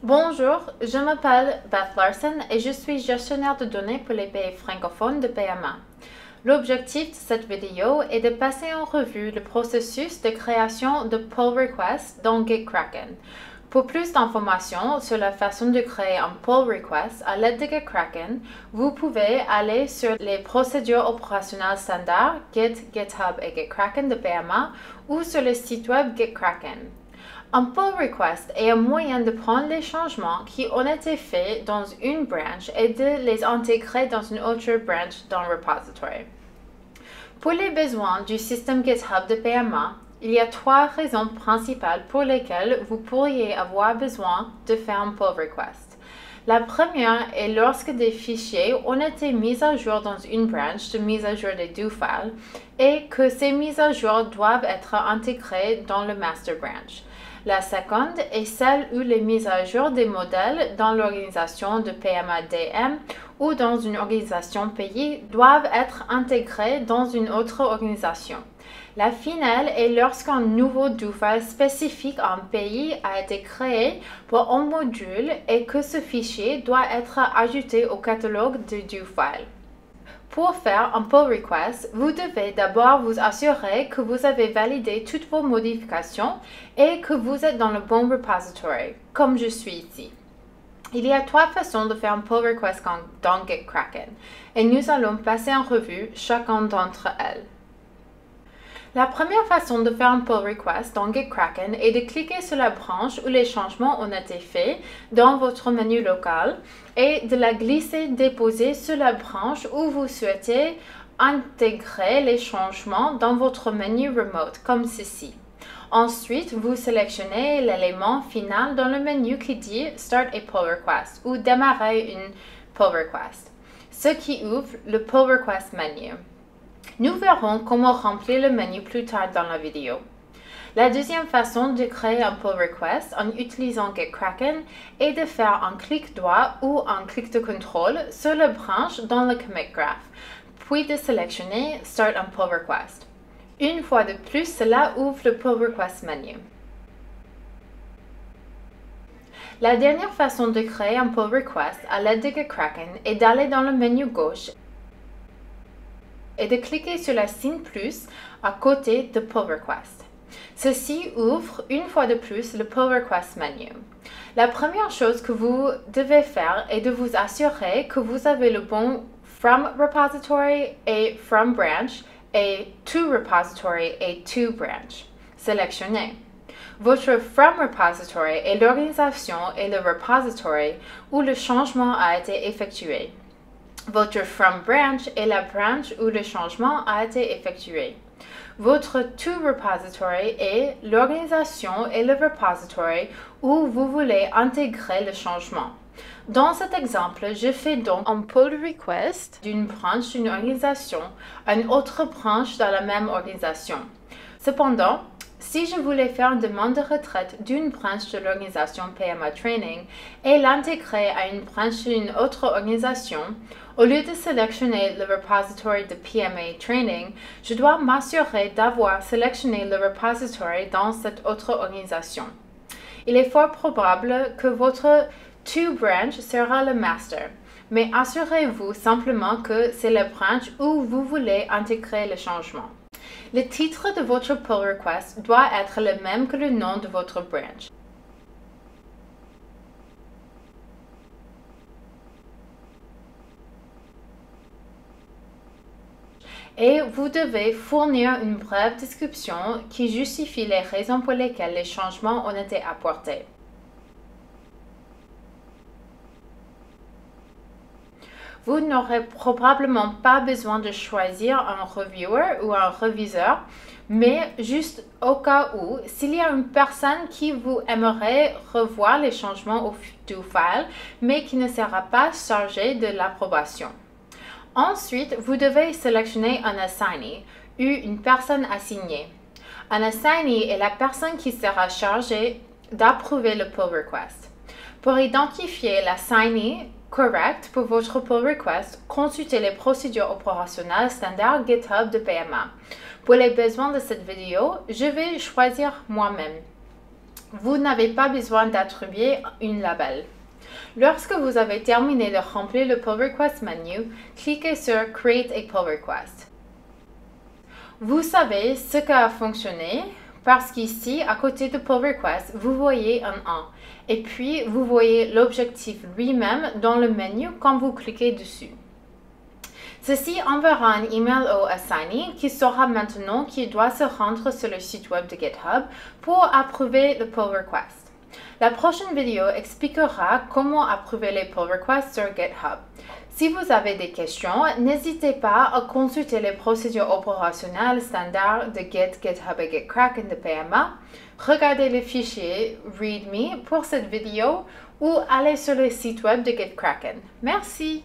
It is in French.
Bonjour, je m'appelle Beth Larson et je suis gestionnaire de données pour les pays francophones de PMA. L'objectif de cette vidéo est de passer en revue le processus de création de pull request dans GitKraken. Pour plus d'informations sur la façon de créer un pull request à l'aide de GitKraken, vous pouvez aller sur les procédures opérationnelles standards Git, GitHub et GitKraken de PMA ou sur le site web GitKraken. Un pull request est un moyen de prendre les changements qui ont été faits dans une branch et de les intégrer dans une autre branch dans le repository. Pour les besoins du système GitHub de PMA, il y a trois raisons principales pour lesquelles vous pourriez avoir besoin de faire un pull request. La première est lorsque des fichiers ont été mis à jour dans une branch de mise à jour des do files et que ces mises à jour doivent être intégrées dans le master branch. La seconde est celle où les mises à jour des modèles dans l'organisation de PMA-DM ou dans une organisation pays doivent être intégrées dans une autre organisation. La finale est lorsqu'un nouveau do-file spécifique à un pays a été créé pour un module et que ce fichier doit être ajouté au catalogue de do-file. Pour faire un pull request, vous devez d'abord vous assurer que vous avez validé toutes vos modifications et que vous êtes dans le bon repository, comme je suis ici. Il y a trois façons de faire un pull request dans GitKraken et nous allons passer en revue chacune d'entre elles. La première façon de faire un pull request dans GitKraken est de cliquer sur la branche où les changements ont été faits dans votre menu local et de la glisser-déposer sur la branche où vous souhaitez intégrer les changements dans votre menu remote, comme ceci. Ensuite, vous sélectionnez l'élément final dans le menu qui dit Start a pull request ou Démarrer une pull request, ce qui ouvre le pull request menu. Nous verrons comment remplir le menu plus tard dans la vidéo. La deuxième façon de créer un pull request en utilisant GitKraken est de faire un clic droit ou un clic de contrôle sur la branche dans le commit graph, puis de sélectionner Start a pull request. Une fois de plus, cela ouvre le pull request menu. La dernière façon de créer un pull request à l'aide de GitKraken est d'aller dans le menu gauche et de cliquer sur la signe plus à côté de Pull Request. Ceci ouvre une fois de plus le Pull Request menu. La première chose que vous devez faire est de vous assurer que vous avez le bon From Repository et From Branch et To Repository et To Branch sélectionné. Votre From Repository est l'organisation et le repository où le changement a été effectué. Votre From Branch est la branch où le changement a été effectué. Votre To Repository est l'organisation et le repository où vous voulez intégrer le changement. Dans cet exemple, je fais donc un pull request d'une branche d'une organisation à une autre branche dans la même organisation. Cependant, si je voulais faire une demande de retraite d'une branche de l'organisation PMA Training et l'intégrer à une branche d'une autre organisation, au lieu de sélectionner le repository de PMA Training, je dois m'assurer d'avoir sélectionné le repository dans cette autre organisation. Il est fort probable que votre To branch sera le master, mais assurez-vous simplement que c'est la branche où vous voulez intégrer le changement. Le titre de votre pull request doit être le même que le nom de votre branch. Et vous devez fournir une brève description qui justifie les raisons pour lesquelles les changements ont été apportés. Vous n'aurez probablement pas besoin de choisir un reviewer ou un reviseur, mais juste au cas où, s'il y a une personne qui vous aimerait revoir les changements au do file, mais qui ne sera pas chargée de l'approbation. Ensuite, vous devez sélectionner un assignee ou une personne assignée. Un assignee est la personne qui sera chargée d'approuver le pull request. Pour identifier l'assignee correct pour votre pull request, consultez les procédures opérationnelles standard GitHub de PMA. Pour les besoins de cette vidéo, je vais choisir moi-même. Vous n'avez pas besoin d'attribuer un label. Lorsque vous avez terminé de remplir le pull request menu, cliquez sur Create a pull request. Vous savez ce qui a fonctionné parce qu'ici, à côté de pull request, vous voyez un 1 et puis vous voyez l'objectif lui-même dans le menu quand vous cliquez dessus. Ceci enverra un email au assignee qui saura maintenant qu'il doit se rendre sur le site web de GitHub pour approuver le pull request. La prochaine vidéo expliquera comment approuver les pull requests sur GitHub. Si vous avez des questions, n'hésitez pas à consulter les procédures opérationnelles standards de Git, GitHub et GitKraken de PMA. Regardez le fichier README pour cette vidéo ou allez sur le site web de GitKraken. Merci!